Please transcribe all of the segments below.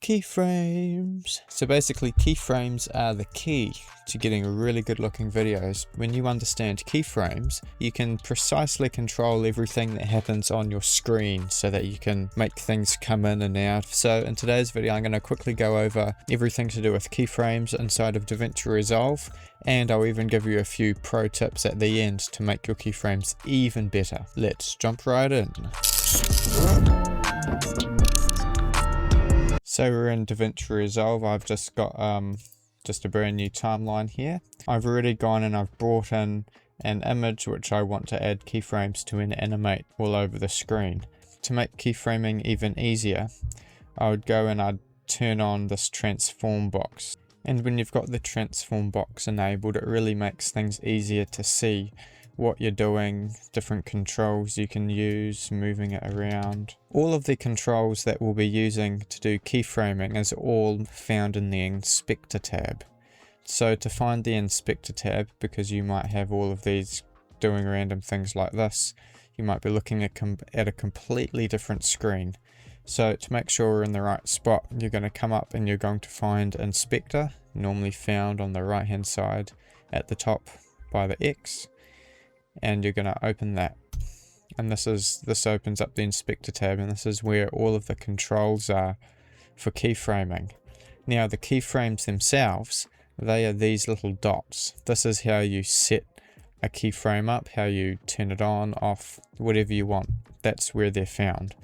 Keyframes. So basically keyframes are the key to getting really good looking videos. When you understand keyframes, you can precisely control everything that happens on your screen so that you can make things come in and out. So in today's video I'm going to quickly go over everything to do with keyframes inside of Davinci Resolve, and I'll even give you a few pro tips at the end to make your keyframes even better. Let's jump right in. So we're in Davinci Resolve. I've just got just a brand new timeline here. I've already gone and I've brought in an image which I want to add keyframes to and animate all over the screen. To make keyframing even easier, I would go and I'd turn on this transform box. And when you've got the transform box enabled, it really makes things easier to see what you're doing, different controls you can use, moving it around. All of the controls that we'll be using to do keyframing is all found in the inspector tab. So to find the inspector tab, because you might have all of these doing random things like this, you might be looking at a completely different screen. So to make sure we're in the right spot, you're going to come up and you're going to find inspector, normally found on the right hand side at the top by the X. And you're going to open that, and this opens up the inspector tab, and this is where all of the controls are for keyframing. Now the keyframes themselves, they are these little dots. This is how you set a keyframe up, how you turn it on, off, whatever you want. That's where they're found.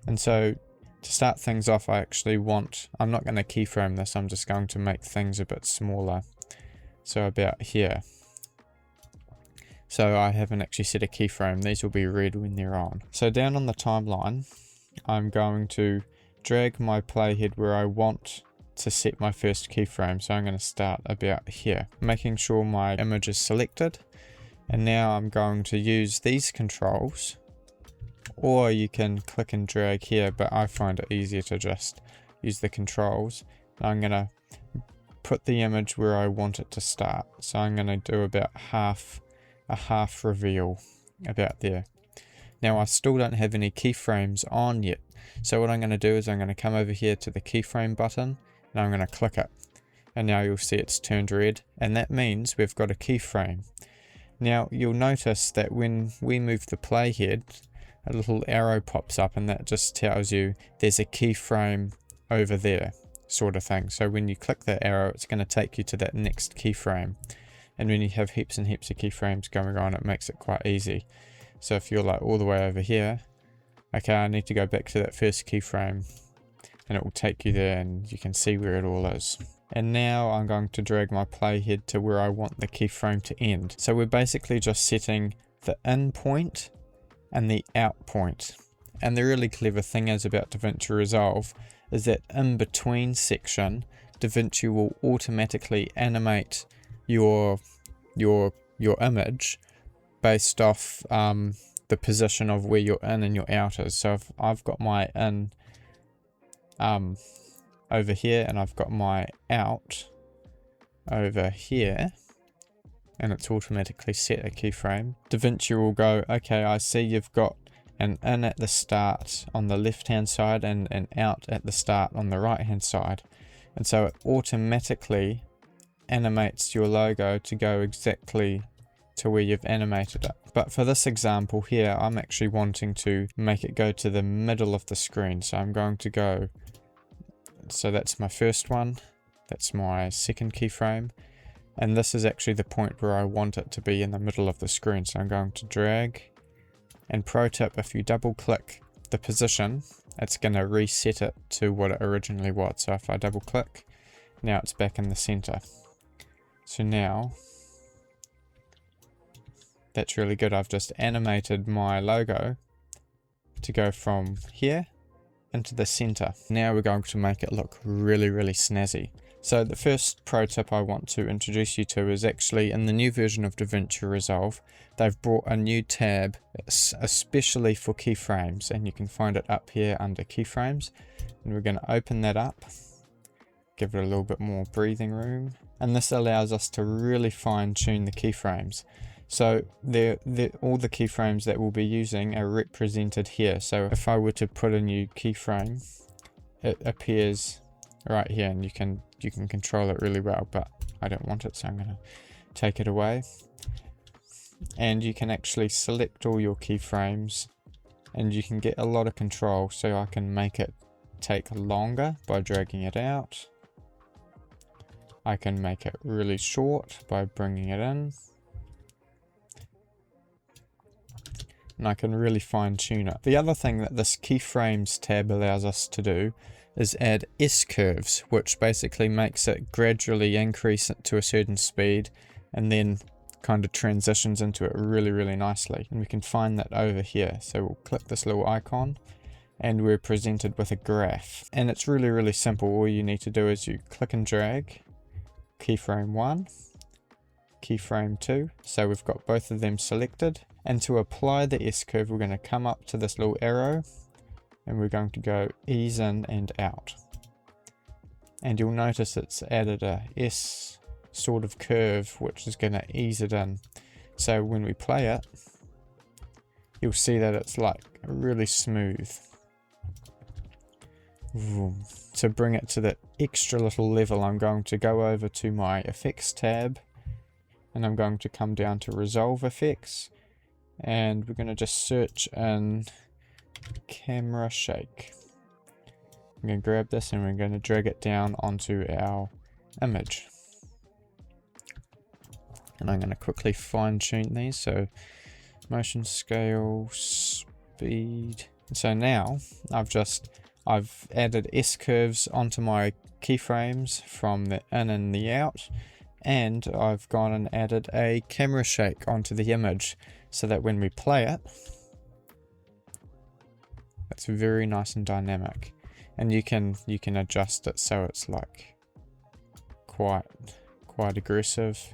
And so to start things off, I'm not going to keyframe this, I'm just going to make things a bit smaller. So about here. So I haven't actually set a keyframe, these will be red when they're on. So down on the timeline, I'm going to drag my playhead where I want to set my first keyframe. So I'm going to start about here, making sure my image is selected. And now I'm going to use these controls, or you can click and drag here, but I find it easier to just use the controls. I'm going to put the image where I want it to start. So I'm going to do about a half reveal about there. Now I still don't have any keyframes on yet, so what I'm going to do is I'm going to come over here to the keyframe button and I'm going to click it, and now you'll see it's turned red, and that means we've got a keyframe. Now you'll notice that when we move the playhead, a little arrow pops up, and that just tells you there's a keyframe over there, sort of thing. So when you click that arrow, it's going to take you to that next keyframe. And when you have heaps and heaps of keyframes going on, it makes it quite easy. So if you're like all the way over here, okay, I need to go back to that first keyframe, and it will take you there and you can see where it all is. And now I'm going to drag my playhead to where I want the keyframe to end. So we're basically just setting the in point and the out point. And the really clever thing is about Davinci Resolve is that in between section, Davinci will automatically animate your image based off the position of where your in and your out is. So if I've got my in over here and I've got my out over here, and it's automatically set a keyframe, Davinci will go, okay, I see you've got an in at the start on the left hand side and an out at the start on the right hand side, and so it automatically animates your logo to go exactly to where you've animated it. But for this example here, I'm actually wanting to make it go to the middle of the screen. So I'm going to go, so that's my first one, that's my second keyframe, and this is actually the point where I want it to be in the middle of the screen. So I'm going to drag, and pro tip, if you double click the position, it's going to reset it to what it originally was. So if I double click, now it's back in the center. So now, that's really good. I've just animated my logo to go from here into the center. Now we're going to make it look really, really snazzy. So the first pro tip I want to introduce you to is actually in the new version of Davinci Resolve, they've brought a new tab especially for keyframes, and you can find it up here under keyframes. And we're going to open that up, give it a little bit more breathing room. And this allows us to really fine tune the keyframes. So all the keyframes that we'll be using are represented here. So if I were to put a new keyframe, it appears right here, and you can control it really well, but I don't want it, so I'm going to take it away. And you can actually select all your keyframes, and you can get a lot of control, so I can make it take longer by dragging it out. I can make it really short by bringing it in. And I can really fine tune it. The other thing that this keyframes tab allows us to do is add S-curves, which basically makes it gradually increase it to a certain speed and then kind of transitions into it really, really nicely. And we can find that over here. So we'll click this little icon and we're presented with a graph. And it's really, really simple. All you need to do is you click and drag keyframe 1, keyframe 2. So we've got both of them selected. And to apply the S-curve, we're going to come up to this little arrow and we're going to go ease in and out. And you'll notice it's added a S sort of curve, which is going to ease it in. So when we play it, you'll see that it's like really smooth. Vroom. To bring it to that extra little level, I'm going to go over to my effects tab and I'm going to come down to resolve effects. And we're going to just search in camera shake. I'm going to grab this and we're going to drag it down onto our image. And I'm going to quickly fine tune these. So motion scale, speed. So now I've added S-curves onto my keyframes from the in and the out. And I've gone and added a camera shake onto the image, so that when we play it, it's very nice and dynamic. And you can adjust it so it's like quite aggressive.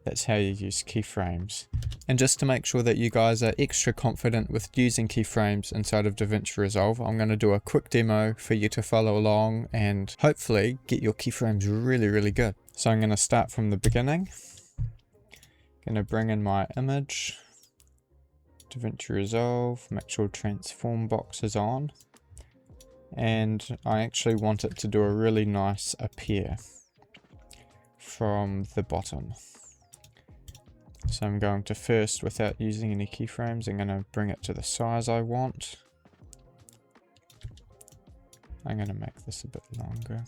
That's how you use keyframes. And just to make sure that you guys are extra confident with using keyframes inside of Davinci Resolve, I'm going to do a quick demo for you to follow along and hopefully get your keyframes really, really good. So I'm going to start from the beginning. Going to bring in my image, Davinci Resolve, make sure transform box is on. And I actually want it to do a really nice appear from the bottom. So I'm going to first, without using any keyframes, I'm going to bring it to the size I want. I'm going to make this a bit longer.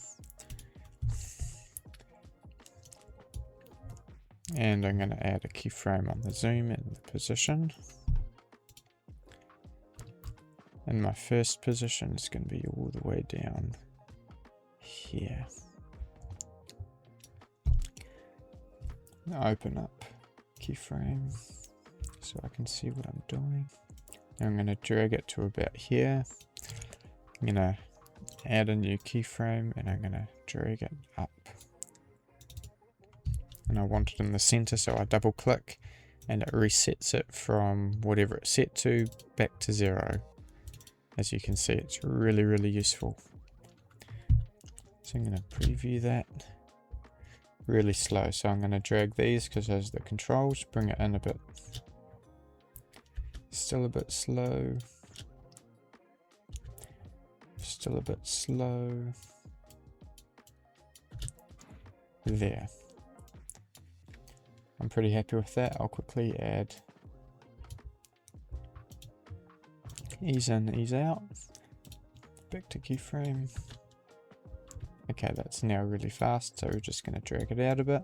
And I'm going to add a keyframe on the zoom and the position. And my first position is going to be all the way down here. Open up keyframe so I can see what I'm doing. Now I'm going to drag it to about here. I'm going to add a new keyframe and I'm going to drag it up. And I want it in the center, so I double click and it resets it from whatever it's set to back to 0. As you can see, it's really, really useful. So I'm going to preview that. Really slow, so I'm going to drag these because those are the controls, bring it in a bit. Still a bit slow. Still a bit slow. There. I'm pretty happy with that. I'll quickly add ease in, ease out. Back to keyframe. Okay, that's now really fast, so we're just going to drag it out a bit.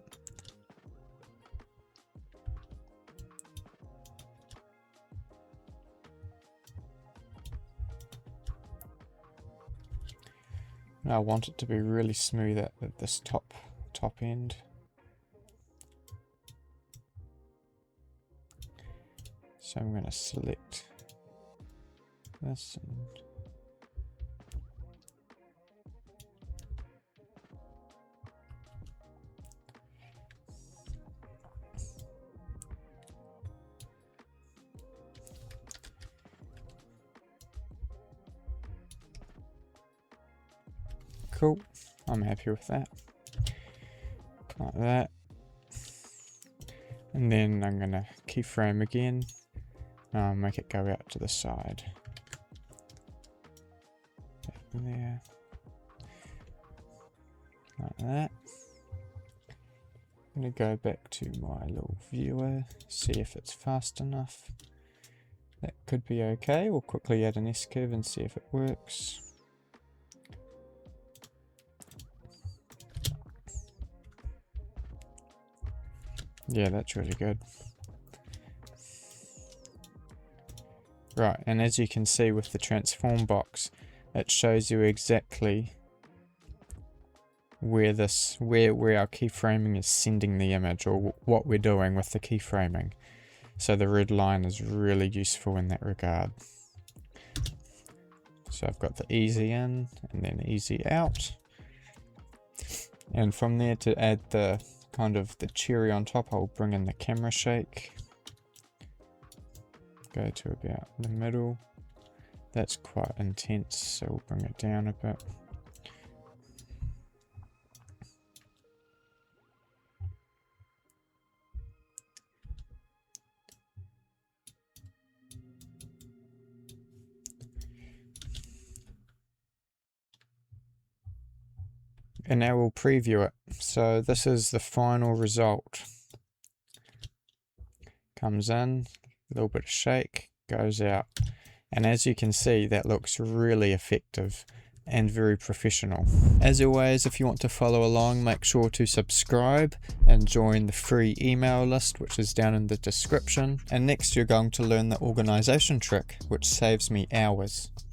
Now I want it to be really smooth at this top end. So I'm going to select this and cool. I'm happy with that. Like that. And then I'm going to keyframe again. Make it go out to the side. There. like that. I'm going to go back to my little viewer, see if it's fast enough. That could be okay. We'll quickly add an S-curve and see if it works. Yeah, that's really good. Right, and as you can see with the transform box, it shows you exactly where our keyframing is sending the image, or what we're doing with the keyframing. So the red line is really useful in that regard. So I've got the easy in and then easy out. And from there, to add the kind of the cherry on top, I'll bring in the camera shake. Go to about the middle. That's quite intense, so we'll bring it down a bit. And now we'll preview it. So this is the final result. Comes in, a little bit of shake, goes out. And as you can see, that looks really effective and very professional. As always, if you want to follow along, make sure to subscribe and join the free email list, which is down in the description. And next you're going to learn the organization trick, which saves me hours.